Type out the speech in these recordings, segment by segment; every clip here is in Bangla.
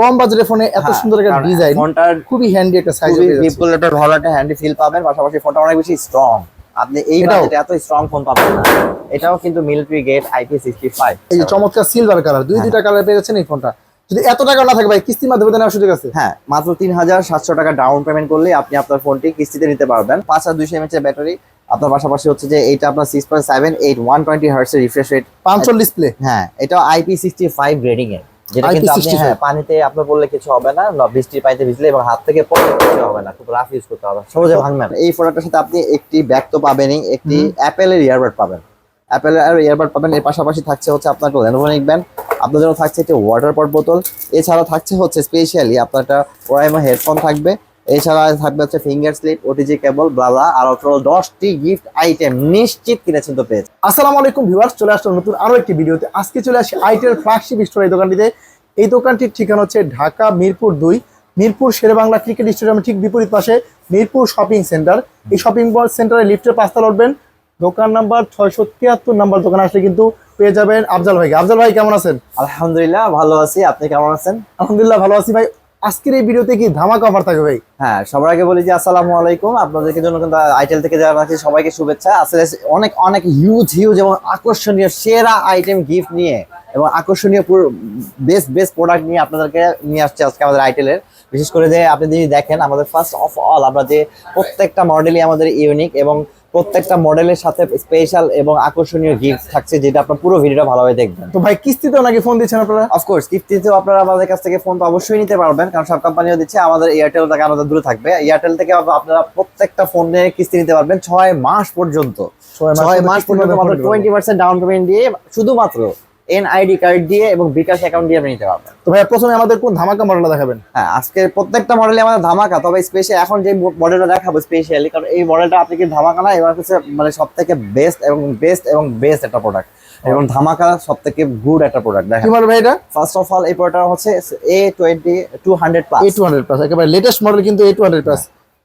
কম বাজেটের ফোনে এত সুন্দর একটা ডিজাইন, ফোনটার খুবই হ্যান্ডি একটা সাইজ, খুবই পিপল একটা ভালো একটা হ্যান্ডি ফিল পাবেন। পাশাপাশি ফোনটা অনেক বেশি স্ট্রং, আপনি এই বাজেটে এত স্ট্রং ফোন পাবেন না। এটাও কিন্তু মিলিটারি গ্রেড IP65। এই যে চমৎকার সিলভার কালার, দুইটা কালার পেয়ে যাচ্ছেন এই ফোনটা। যদি এত টাকা না থাকে ভাই, কিস্তির মাধ্যমে নেওয়ার সুযোগ আছে? হ্যাঁ, মাত্র 3700 টাকা ডাউন পেমেন্ট করলে আপনি আপনার ফোনটি কিস্তিতে নিতে পারবেন। 5200 mAh এর ব্যাটারি আপনার, পাশাপাশি হচ্ছে যে এইটা আপনার 6.78 120 Hz এর রিফ্রেশ রেট, 5 ডিসপ্লে। হ্যাঁ, এটা IP65 গ্রেডিং এর, যেটা কিন্তু আপনি পানিতে আপনার পড়লে কিছু হবে না, বৃষ্টির পানিতে ভিজলে এবং হাত থেকে পড়লে কিছু হবে না, খুব রাফ ইউজ করতে হবে, সহজে ভাঙবে না। এই ফোনটার সাথে আপনি একটি ব্যাগ তো পাবেনই, একটি অ্যাপেলের ইয়ারবাড পাবেন, অ্যাপেলের ইয়ারবাড পাবেন। এর পাশাপাশি থাকছে হচ্ছে আপনার Lenovo নেকব্যান্ড, আপনার জন্য থাকছে একটি ওয়াটার পট বোতল, এছাড়াও থাকছে হচ্ছে স্পেশালি আপনার একটা ওরাইমো হেডফোন থাকবে, এছাড়া থাকবে হচ্ছে ফিঙ্গার স্লিপ, ওটিজি কেবল, ব্লালা, আর 10টি গিফট আইটেম নিশ্চিত কিনেছেন তো পেয়েছেন। আসসালামু আলাইকুম ভিউয়ার্স, চলে আসলাম নতুন আরো একটি ভিডিওতে। আজকে চলে আসি আইটেল ফ্ল্যাগশিপ স্টোর এই দোকানটিতে। এই দোকানটির ঠিকানা হচ্ছে ঢাকা মিরপুর 2, মিরপুর শেরেবাংলা ক্রিকেট স্টেডিয়ামের ঠিক বিপরীত পাশে মিরপুর শপিং সেন্টার। এই শপিং সেন্টারে লিফটের 5 তলা উঠবেন, দোকান নাম্বার 673 নাম্বার। দোকানে আসলে কিন্তু পেয়ে যাবেন আফজাল ভাইকে। আফজাল ভাই কেমন আছেন? আলহামদুলিল্লাহ ভালো আছি, আপনি কেমন আছেন? আলহামদুলিল্লাহ ভালো আছি ভাই। আজকের এই ভিডিওতে কি ধামাকা অফার থাকবে ভাই? হ্যাঁ, সবার আগে বলি যে আসসালামু আলাইকুম, আপনাদেরকে জন্য কিন্তু আইটেল থেকে যারা আছে সবাইকে শুভেচ্ছা। আসলে অনেক অনেক হিউজ এবং আকর্ষণীয় সেরা আইটেম গিফট নিয়ে এবং আকর্ষণীয় বেস্ট প্রোডাক্ট নিয়ে আপনাদেরকে নিয়ে আসছে আজকে আমাদের আইটেলের। বিশেষ করে যে আপনি যদি দেখেন, আমাদের ফার্স্ট অফ অল আমরা যে প্রত্যেকটা মডেলই আমাদের ইউনিক এবং প্রত্যেকটা মডেলের সাথে স্পেশাল এবং আকর্ষণীয় গিফট থাকছে, যেটা আপনার পুরো ভিডিওটা ভালোভাবে দেখবেন। তো ভাই কিস্তিতেও নাকি ফোন দিচ্ছেন আপনারা? অফকোর্স কিস্তিতেও আপনারা আমাদের কাছ থেকে ফোন তো অবশ্যই নিতে পারবেন, কারণ সব কোম্পানিও দিচ্ছে। আমাদের এয়ারটেল থেকে আমাদের দূরে থাকবে, এয়ারটেল থেকে আপনারা প্রত্যেকটা ফোনে কিস্তি নিতে পারবেন 6 মাস পর্যন্ত। 6 মাস পর্যন্ত মাত্র 20% ডাউন পেমেন্ট দিয়ে, শুধুমাত্র এনআইডি কার্ড দিয়ে এবং বিকাশ অ্যাকাউন্ট দিয়ে আপনি নিতে পারবেন। তো ভাই প্রথমে আমাদের কোন ধামাকা মডেলটা দেখাবেন? হ্যাঁ, আজকে প্রত্যেকটা মডেলে আমাদের ধামাকা, তবে স্পেশাল এখন যে মডেলটা দেখাবো স্পেশালি, কারণ এই মডেলটা আপনি কি ধামাকা না, এবার হচ্ছে মানে সব থেকে বেস্ট একটা প্রোডাক্ট এবং ধামাকা সব থেকে গুড একটা প্রোডাক্ট। দেখেন কি বল ভাই এটা? ফার্স্ট অফ অল এই প্রোডাক্টটা হচ্ছে A200 প্লাস, A200 প্লাস, একেবারে লেটেস্ট মডেল কিন্তু A200 plus.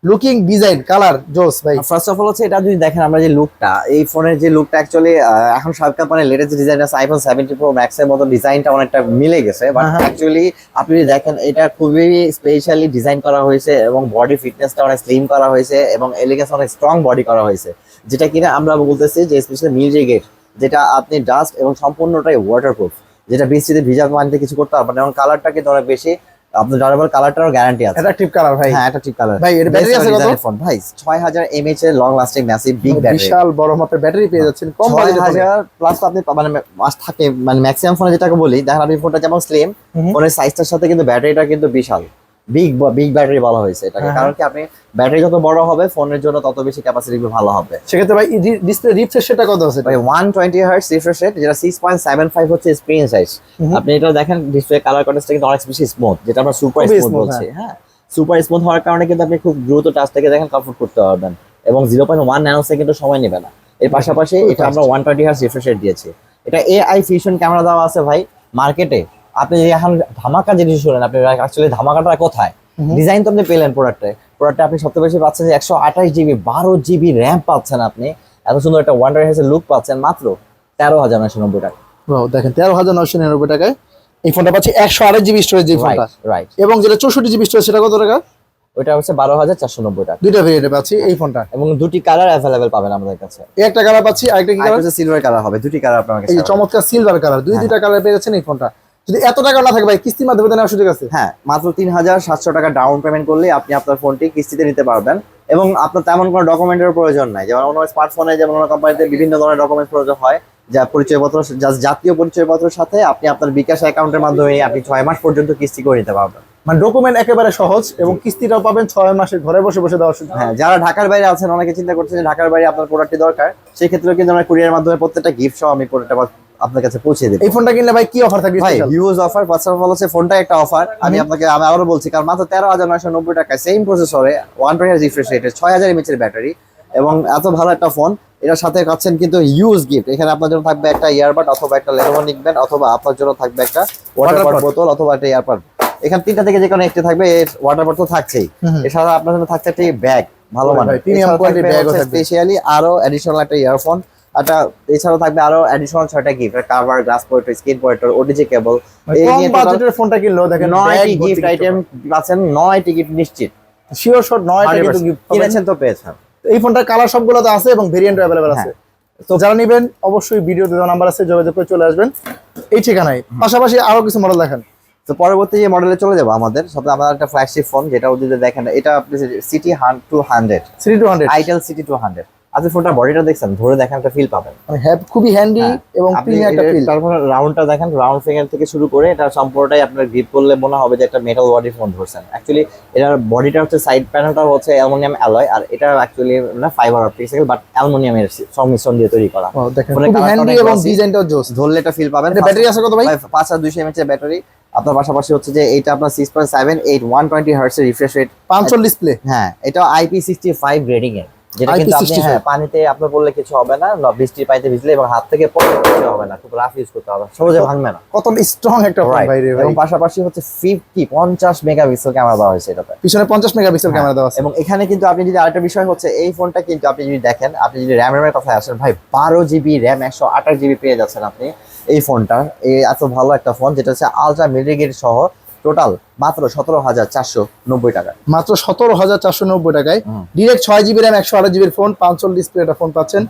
Looking, design, colour জোস ভাই। ফার্স্ট অফ অল হচ্ছে এটা যদি দেখেন, আমরা যে লুকটা, এই ফোনের যে লুকটা অ্যাকচুয়ালি এখন সব কোম্পানির লেটেস্ট ডিজাইন আছে, iPhone 17 Pro Max এর মতো ডিজাইনটা অনেকটা মিলে গেছে, বাট অ্যাকচুয়ালি আপনি যদি দেখেন এটা খুবই স্পেশালি ডিজাইন করা হয়েছে এবং বডি ফিটনেসটা অনেক স্লিম করা হয়েছে এবং এলিগেন্স অনেক স্ট্রং বডি করা হয়েছে, যেটা কিনা আমরা বলতেছি যে স্পেশালি মিলিটারি গ্রেড, যেটা আপনি ডাস্ট এবং সম্পূর্ণটাই ওয়াটারপ্রুফ, যেটা বৃষ্টিতে ভিজা পানিতে কিছু করতে পারবেন এবং কালারটা কিন্তু অনেক বেশি আপনার ডারেবল, কালারটারও গ্যারান্টি আছে। অ্যাট্রাকটিভ কালার ভাই। হ্যাঁ, অ্যাট্রাকটিভ কালার ভাই। এর ব্যাটারি আছে কত? ফোন ভাই 6000 mAh এর long lasting massive big battery, বিশাল বড় মাপের ব্যাটারি পেয়ে যাচ্ছেন কম বাজেটে। 6000 প্লাস আপনি মানে মাস থাকে, মানে ম্যাক্সিমাম ফোনে যেটাকে বলি, দেখেন আপনি ফোনটা যেমন স্লিম, ফোনের সাইজটার সাথে কিন্তু ব্যাটারিটা কিন্তু বিশাল বিগ ব্যাটারি বলা হয়েছে এটাকে, কারণ কি আপনি ব্যাটারি যত বড় হবে ফোনের জন্য তত বেশি ক্যাপাসিটি ভালো হবে। সেক্ষেত্রে ভাই ডিসপ্লে রিফ্রেশ রেটটা কত আছে ভাই? 120 Hz রিফ্রেশ রেট, যেটা 6.75 হচ্ছে স্ক্রিন সাইজ। আপনি এটা দেখেন ডিসপ্লে কালার কন্ট্রাস্টটা কিন্তু অনেক বেশি স্মুথ, যেটা আমরা সুপার স্মুথ বলছি। হ্যাঁ, সুপার স্মুথ হওয়ার কারণে কিন্তু আপনি খুব দ্রুত টাচ থেকে দেখেন কমফোর্ট করতে পারবেন এবং 0.1 ন্যানো সেকেন্ড সময় নেবে না। এর পাশাপাশি এটা আমরা 120 Hz রিফ্রেশ রেট দিয়েছি। এটা AI ফিউশন ক্যামেরা দেওয়া আছে ভাই মার্কেটে। আপনি এখন ধামাকা জিনিস শুনেন, আপনি অ্যাকচুয়ালি ধামাকাটা কোথায়? ডিজাইন তো আপনি পেলেন প্রোডাক্টে আপনি সবচেয়ে বেশি পাচ্ছেন যে 128GB 12GB র্যাম পাচ্ছেন, আপনি এত সুন্দর একটা 120 Hz লুক পাচ্ছেন মাত্র 13990 টাকা। দেখেন 13990 টাকায় এই ফোনটা পাচ্ছি। 128GB স্টোরেজ এই ফোনটা, রাইট। এবং যেটা 64GB স্টোরেজ সেটা কত টাকা? ওটা হচ্ছে 12490 টাকা। দুইটা ভেরিয়েন্টে পাচ্ছি এই ফোনটা এবং দুটি কালার अवेलेबल পাবেন আমাদের কাছে। একটা কালার পাচ্ছি, আরেকটা কি কালার? একটা সিলভার কালার হবে, দুটি কালার আপনার কাছে। এই চমৎকার সিলভার কালার, দুইটা কালার পেয়ে যাচ্ছেন এই ফোনটা। যদি এত টাকা না থাকে ভাই, কিস্তির মাধ্যমে নেওয়ার সুযোগ আছে? হ্যাঁ, মাত্র 3700 টাকা ডাউন পেমেন্ট করলে আপনি আপনার ফোনটি কিস্তিতে নিতে পারবেন এবং আপনার তেমন কোনো ডকুমেন্টের প্রয়োজন নাই। যেমন অন্য স্মার্টফোনে যেমন অন্য কোম্পানিতে বিভিন্ন ধরনের ডকুমেন্ট প্রয়োজন হয়, যা পরিচয়পত্র, জাতীয় পরিচয়পত্রের সাথে আপনি আপনার বিকাশ অ্যাকাউন্টের মাধ্যমে আপনি 6 মাস পর্যন্ত কিস্তি করে নিতে পারবেন। মানে ডকুমেন্ট একেবারে সহজ এবং কিস্তিটাও পাবেন 6 মাসে ঘরে বসে বসে দেওয়ার সুযোগ। হ্যাঁ, যারা ঢাকার বাইরে আছেন, অনেকে চিন্তা করছেন যে ঢাকার বাইরে আপনার প্রোডাক্টটি দরকার, সেই ক্ষেত্রে কিন্তু আমরা কুরিয়ারের মাধ্যমে প্রত্যেকটা গিফট সহ আমি প্রোডাক্টটা আপনার কাছে পৌঁছে দেব। এই ফোনটা কিনলে ভাই কি অফার থাকবে? ভাই huge offer. First of all হচ্ছে ফোনটা একটা অফার, আমি আবারও বলছি, কারণ মাত্র 13990 টাকায় সেম প্রসেসরে 120 Hz রিফ্রেশ রেটে 6000 mAh এর ব্যাটারি এবং এত ভালো একটা ফোন, এটার সাথে পাচ্ছেন কিন্তু হিউজ গিফট। এখানে আপনার জন্য থাকবে একটা ইয়ারবাড অথবা একটা Lenovo নেকব্যান্ড, অথবা আপনার জন্য থাকবে একটা ওয়াটার পট বোতল অথবা একটা ইয়ারবাড। এখানে তিনটা থেকে যে কোনো একটি থাকবে, ওয়াটার পট তো থাকছেই, এছাড়া আপনার জন্য থাকছে একটা ব্যাগ, ভালো মানের প্রিমিয়াম কোয়ালিটির ব্যাগ আছে, স্পেশালি আরো অ্যাডিশনাল একটা ইয়ারফোন একটা এছাড়াও থাকবে আরো অ্যাডিশনাল 6টা gift, cover, glass protector, screen protector, OTG cable. এই কম নিয়ে বাজেটের ফোনটা কিনলেও দেখেন 9টি গিফট আইটেম পাচ্ছেন, 9টি গিফট নিশ্চিত, শিওর শট 9টা কিন্তু 100% গিফট কিনেছেন তো পেয়েছেন। এই ফোনটার কালার সবগুলোতে আছে এবং ভেরিয়েন্ট অ্যাভেলেবল আছে। তো যারা নেবেন অবশ্যই ভিডিওতে দেওয়া নাম্বার আছে, যোগাযোগ করে চলে আসবেন এই ঠিকানায়। পাশাপাশি আরো কিছু মডেল দেখেন। তো পরবর্তী যে মডেলে চলে যাবো আমাদের সাথে, আমাদের একটা ফ্ল্যাগশিপ ফোন যেটা যদি দেখেন, এটা আপনি সিটি 200 3200 আইটেল সিটি 200। আপনি ফোনটার বডিটা দেখছেন, ধরে দেখেন একটা ফিল পাবেন, মানে খুবই হ্যান্ডি এবং আপনি প্রিমিয়াম একটা ফিল। তারপর রাউন্ডটা দেখেন, রাউন্ড ফিঙ্গার থেকে শুরু করে এটা সম্পূর্ণটাই আপনার গ্রিপ করলে মনে হবে যে একটা মেটাল বডি ফোন ধরছেন। অ্যাকচুয়ালি এটার বডিটা হচ্ছে, সাইড প্যানেলটা হচ্ছে অ্যালুমিনিয়াম অ্যালয়, আর এটা অ্যাকচুয়ালি না ফাইবার অপটিক্স বাট অ্যালুমিনিয়ামের সংমিশ্রণ দিয়ে তৈরি করা। দেখেন ফোনের খুবই কালারটা হ্যান্ডি অনেক এবং glossy, ডিজাইনটাও জোস। ধরলে এটা ফিল পাবেন। এটা ব্যাটারি আছে কত ভাই? 5200 mAh এর ব্যাটারি। আপনার পাশাপাশি হচ্ছে যে এইটা আপনার 6.78 120 হার্টজ এর রিফ্রেশ রেট, 500 ডিসপ্লে। হ্যাঁ এটা IP65 গ্রেডিং এর, যেটা কিন্তু আপনি IP65 পানিতে আপনার পড়লে কিছু হবে না, বৃষ্টির পানিতে ভিজলে এবং হাত থেকে পড়লে কিছু হবে না, খুব রাফ ইউজ করতে হবে, সহজে ভাঙবে না। কত স্ট্রং একটা ফোন Right. ভাই রে ভাই। এবং পাশাপাশি হচ্ছে 50 মেগাপিক্সেল ক্যামেরা দেওয়া হয়েছে এটাতে, পিছনে 50 মেগাপিক্সেল ক্যামেরা দেওয়া আছে। এবং এখানে কিন্তু আপনি যদি আরেকটা বিষয় হচ্ছে, এই ফোনটা কিন্তু আপনি যদি দেখেন, আপনি যদি র্যামের কথায় আসেন ভাই, 12 GB র্যাম 128 GB পেয়ে যাচ্ছেন আপনি এই ফোনটা। এই এত ভালো একটা ফোন যেটা হচ্ছে আলট্রা মিলিগেট সহ, টোটাল মাত্র 17,490 টাকা। মাত্র 17,490 টাকায় direct 6 GB RAM 128 GB phone, 500 display একটা ফোন পাচ্ছেন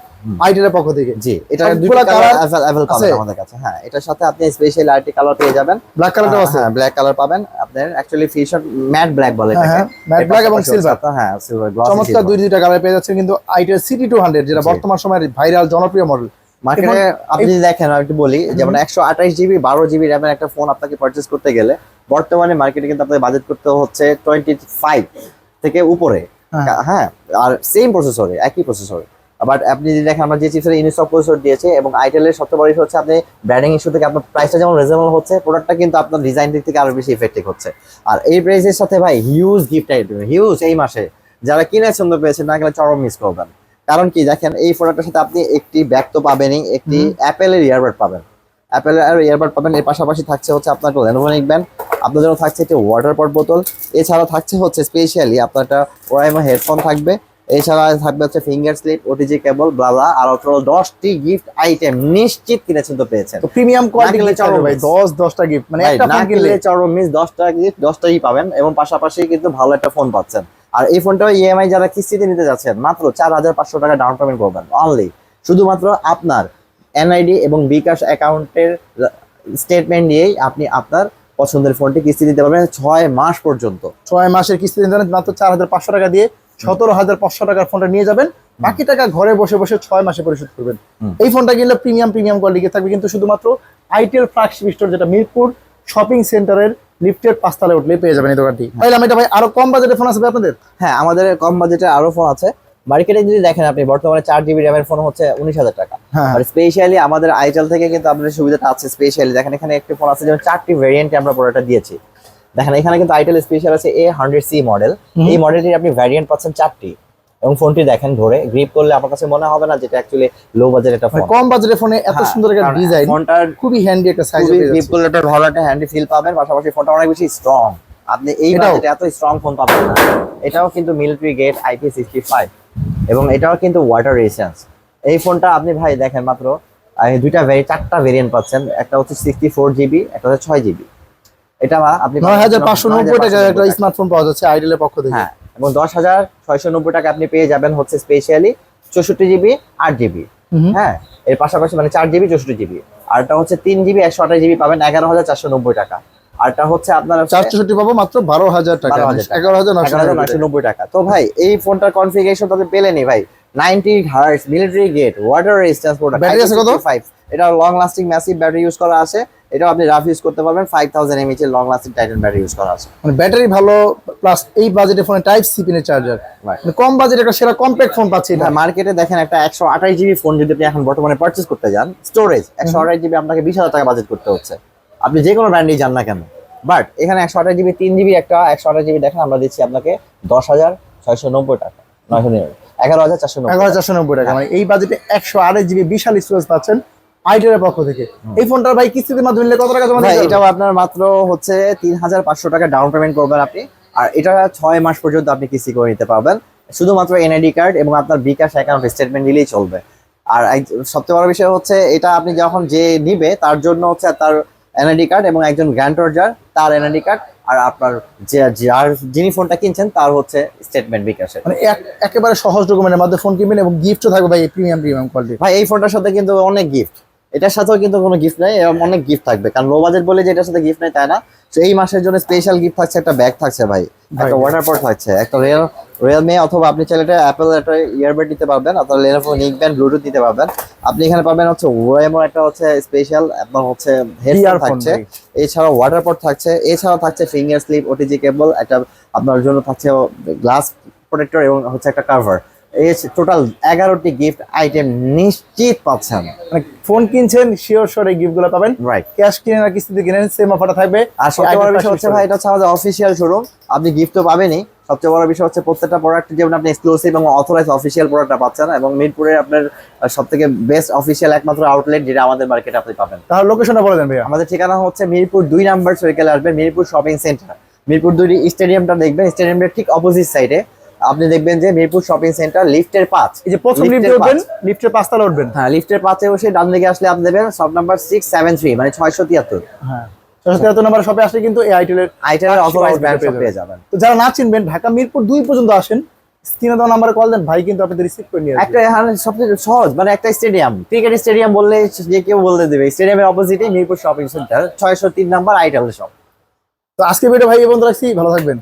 আইটেলের পক্ষ থেকে। জি, এটা সবগুলা দুটো কালার colour अवेलेबল আছে? পাবেন আমাদের কাছে। হ্যাঁ, এটার সাথে আপনি স্পেশাল আরটি কালার পেয়ে যাবেন, ব্ল্যাক কালারটাও আছে। হ্যাঁ ব্ল্যাক কালার পাবেন আপনার, অ্যাকচুয়ালি ফিউশন ম্যাট ব্ল্যাক বলে এটাকে। হ্যাঁ, matte black এবং silver। হ্যাঁ সিলভার গ্লসি চমৎকার দুইটা কালার পেয়ে যাচ্ছেন কিন্তু আইটেল সিটি 200, যেটা জি। বর্তমান সময়ের ভাইরাল জনপ্রিয় মডেল। মার্কেটে। আপনি যদি দেখেন, আমি একটু বলি, যেমন 128 GB 12 GB র্যামের একটা ফোন আপনাকে পারচেজ করতে গেলে বর্তমানে মার্কেটে কিন্তু আপনাকে বাজেট করতে হচ্ছে 25 থেকে উপরে। হ্যাঁ, আর সেম প্রসেসরে, একই প্রসেসরে। বাট আপনি যদি দেখেন, আমরা যে চিপসের ইউনিসক প্রসেসর দিয়েছে, এবং আইটেলের সবচেয়ে বড় ইস্যু হচ্ছে আপনি ব্র্যান্ডিং ইস্যু থেকে আপনার প্রাইসটা যেমন রিজনেবল হচ্ছে, প্রোডাক্টটা কিন্তু আপনার ডিজাইন দিক থেকে আরো বেশি ইফেক্টিভ হচ্ছে। আর এই প্রাইসের সাথে ভাই হিউজ গিফট আইটেম, হিউজ এই মাসে যারা কিনে সুন্দর পেয়েছেন না গেলে চরম মিস করবেন। কারণ কি দেখেন, এই প্রোডাক্টের সাথে আপনি একটি ব্যাগ তো পাবেনই, একটি অ্যাপেলের ইয়ারবাড পাবেন, অ্যাপেলের ইয়ারবাড পাবেন। এর পাশাপাশি থাকছে হচ্ছে আপনার লেনোভো ব্যান্ড, আপনার জন্য থাকছে একটি ওয়াটার পট বোতল, এছাড়াও থাকছে হচ্ছে স্পেশালি আপনার একটা ওরাইমো হেডফোন থাকবে, এছাড়া থাকবে হচ্ছে finger slip, OTG cable, blah blah, আর অটোর 10টি গিফট আইটেম নিশ্চিত কিনেছেন তো পেয়েছেন। তো প্রিমিয়াম কোয়ালিটি কিনলে চরম ভাই, miss। 10টা গিফট, মানে একটা না ফোন কিনলে কিনলে চরম মিস, 10টা গিফট 10টাই পাবেন, এবং পাশাপাশি কিন্তু ভালো একটা ফোন পাচ্ছেন। আর এই ফোনটা ইএমআই যারা কিস্তিতে নিতে যাচ্ছেন, মাত্র 4,500 টাকা ডাউন পেমেন্ট করবেন অনলি, শুধুমাত্র আপনার এনআইডি এবং বিকাশ অ্যাকাউন্টের স্টেটমেন্ট দিয়েই আপনি আপনার পছন্দের ফোনটি কিস্তি দিতে পারবেন 6 মাস পর্যন্ত। 6 মাসের কিস্তি দিতে মাত্র 4,500 টাকা দিয়ে 17,500 টাকার ফোনটা নিয়ে যাবেন, বাকি টাকা ঘরে বসে বসে 6 মাসে পরিশোধ করবেন। এই ফোনটা কিনলে প্রিমিয়াম কোয়ালিটি থাকবে, কিন্তু শুধুমাত্র আইটেল ফ্ল্যাগশিপ স্টোর, যেটা মিরপুর শপিং সেন্টারের লিফটের 5 তলায় উঠলে পেয়ে যাবেন এই দোকানটি। পাইলাম এটা ভাই। আরো কম বাজেটের ফোন আছে ভাই আপনাদের? হ্যাঁ, আমাদের কম বাজেটে আরো ফোন আছে। মার্কেটে যদি দেখেন আপনি, বর্তমানে 4 GB র্যামের ফোন হচ্ছে 19,000 টাকা। হ্যাঁ। আর স্পেশালি আমাদের আইটেল থেকে কিন্তু আপনাদের সুবিধাটা আছে। স্পেশালি দেখেন, এখানে একটা ফোন আছে, যেমন 4টি ভ্যারিয়েন্টে আমরা প্রোডাক্টটা দিয়েছি। দেখেন এখানে কিন্তু আইটেল স্পেশাল আছে A100C মডেল, এই মডেলটির আপনি ভ্যারিয়েন্ট পাচ্ছেন 4টি, এবং ফোনটি দেখেন ধরে গ্রিপ করলে আপনার কাছে মনে হবে না যেটা অ্যাকচুয়ালি লো বাজেট একটা ফোন। কম বাজেটের ফোনে এত সুন্দর একটা ডিজাইন, ফোনটার খুবই হ্যান্ডি একটা সাইজ গ্রিপ করলে একটা ভালো একটা হ্যান্ডি ফিল পাবেন, পাশাপাশি ফোনটা অনেক বেশি স্ট্রং। আপনি এই বাজেটে এত স্ট্রং ফোন পাবেন না। এটাও কিন্তু মিলিটারি গ্রেড IP65, এবং এটাও কিন্তু ওয়াটার রেজিস্ট্যান্স। এই ফোনটা আপনি ভাই দেখেন মাত্র 4টা ভেরিয়েন্ট পাচ্ছেন, একটা হচ্ছে 64 GB, একটা হচ্ছে 6 GB। এটা আপনি 9,590 টাকার একটা স্মার্টফোন পাওয়া যাচ্ছে আইটেলের পক্ষ থেকে। হ্যাঁ, এবং 10,690 টাকা আপনি পেয়ে যাবেন হচ্ছে স্পেশালি 64 GB 8 GB। হ্যাঁ, এর পাশাপাশি মানে 4 GB 64 GB, আরটা হচ্ছে 3 GB 128 GB পাবেন 11,490 টাকা। আরটা হচ্ছে আপনার 464 পাবো মাত্র 12,000 টাকা, 11,990 টাকা। তো ভাই এই ফোনটার কনফিগারেশন তাতে পেলেনই ভাই, 90 hertz military grade water resistance product. Battery আছে কত? এটা long lasting massive battery use করা আছে, এটাও আপনি রাফ ইউজ করতে পারবেন। 5000 mAh এর long lasting Titan battery use করা আছে, মানে ব্যাটারি ভালো, প্লাস এই বাজেটের ফোনে টাইপ সি পিনের চার্জার, মানে কম বাজেটে একটা সেরা কম্প্যাক্ট ফোন পাচ্ছি না। মার্কেটে দেখেন একটা 128 GB ফোন যদি আপনি এখন বর্তমানে পারচেজ করতে যান, স্টোরেজ 128 GB আপনাকে 20,000 টাকা বাজেট করতে হচ্ছে, আপনি যে কোনো ব্র্যান্ডেই যান না কেন। বাট এখানে 128 GB 3 GB একটা 128 GB দেখেন আমরা দিচ্ছি আপনাকে 10,690 টাকা, 11,490 টাকা। মানে এই বাজেটে 128 GB বিশাল স্টোরেজ পাচ্ছেন আইটেলের পক্ষ থেকে। এই ফোনটার ভাই কিস্তির মাধ্যমে নিলে কত টাকা জমা দিতে হবে? এটাও আপনার মাত্র হচ্ছে 3,500 টাকা ডাউন পেমেন্ট করবেন আপনি, আর এটা 6 মাস পর্যন্ত আপনি কিস্তি করে নিতে পারবেন, শুধুমাত্র এনআইডি কার্ড এবং আপনার বিকাশ অ্যাকাউন্ট স্টেটমেন্ট দিলেই চলবে। আর সবচেয়ে বড় বিষয় হচ্ছে এটা আপনি যখন যে নিবে তার জন্য হচ্ছে তার এনআইডি কার্ড এবং একজন গ্র্যান্টর যার তার এনআইডি কার্ড, আর আপনার যার যিনি ফোনটা কিনছেন তার হচ্ছে স্টেটমেন্ট বিকাশের। মানে একেবারে সহজ ডকুমেন্টের মধ্যে ফোন কিনবেন এবং গিফটও থাকবে ভাই, প্রিমিয়াম কোয়ালিটি। ভাই এই ফোনটার সাথে কিন্তু অনেক গিফট, এটার সাথেও কিন্তু কোনো গিফট নাই, এরকম অনেক গিফট থাকবে, কারণ লো বাজেট বলে যে এটার সাথে গিফট নাই তাই না। তো এই মাসের জন্য স্পেশাল গিফট থাকছে, একটা ব্যাগ থাকছে ভাই, একটা ওয়াটার পট থাকছে, একটা রিয়েলমি অথবা আপনি চাইলে এটা অ্যাপেল একটা ইয়ারবাড নিতে পারবেন, অথবা লেনোভো নিকবেন্ড ব্লুটুথ নিতে পারবেন। আপনি এখানে পাবেন হচ্ছে ওয়েমো একটা হচ্ছে স্পেশাল এবং হচ্ছে হেডফোন থাকছে, এছাড়াও ওয়াটার পট থাকছে, এছাড়াও থাকছে ফিঙ্গার স্লিপ, ওটিজি কেবল, একটা আপনার জন্য থাকছে গ্লাস প্রোটেক্টর এবং হচ্ছে একটা কাভার। এই টোটাল 11টি গিফট আইটেম নিশ্চিত পাচ্ছেন। মানে ফোন কিনছেন শিওর এই গিফট গুলো পাবেন। রাইট, ক্যাশ কিনেন আর কিস্তিতে কিনেন সেম অফারটা থাকবে। আর সবচেয়ে বড় বিষয় হচ্ছে ভাই এটা হচ্ছে আমাদের অফিসিয়াল শোরুম, আপনি গিফট তো পাবেনই, সবচেয়ে বড় বিষয় হচ্ছে প্রত্যেকটা প্রোডাক্ট যেমন আপনি এক্সক্লুসিভ এবং অথরাইজ অফিসিয়াল প্রোডাক্টটা পাচ্ছেন, এবং মিরপুরে আপনার সবথেকে বেস্ট অফিসিয়াল একমাত্র আউটলেট যেটা আমাদের মার্কেটে আপনি পাবেন। তাহলে লোকেশনটা বলে দেন ভাইয়া। আমাদের ঠিকানা হচ্ছে মিরপুর 2 নাম্বার সার্কেলে আসবেন, মিরপুর শপিং সেন্টার, মিরপুর 2 স্টেডিয়ামটা দেখবেন, স্টেডিয়ামের ঠিক অপোজিট সাইডে আপনি দেখবেন যে মিরপুর শপিং সেন্টার লিফটের 5, এই যে প্রথম লিফটে উঠবেন, লিফটের 5 তলা উঠবেন। হ্যাঁ লিফটের 5-এ বসে ডান দিকে আসলে আপনি দেখবেন শপ নাম্বার 673 মানে 673। হ্যাঁ 673 নম্বর শপে আসলে কিন্তু এই আইটেলের অথরাইজড ব্র্যান্ড শপ পেয়ে যাবেন। তো যারা না চিনবেন ঢাকা মিরপুর 2 পর্যন্ত আসেন, স্ক্রিনে দেওয়া নাম্বারে কল দেন, ভাই কিন্তু আপনাদের রিসিভ করে নিয়ে আসবে। একটা সবচেয়ে সহজ মানে একটা স্টেডিয়াম, ক্রিকেট স্টেডিয়াম বললে যে কেউ বলতে দেবে, স্টেডিয়ামের অপোজিটে Mirpur shopping centre 603 number itel shop. তো আজকে ভিডিও ভাই এই পর্যন্ত রাখছি, ভালো থাকবেন।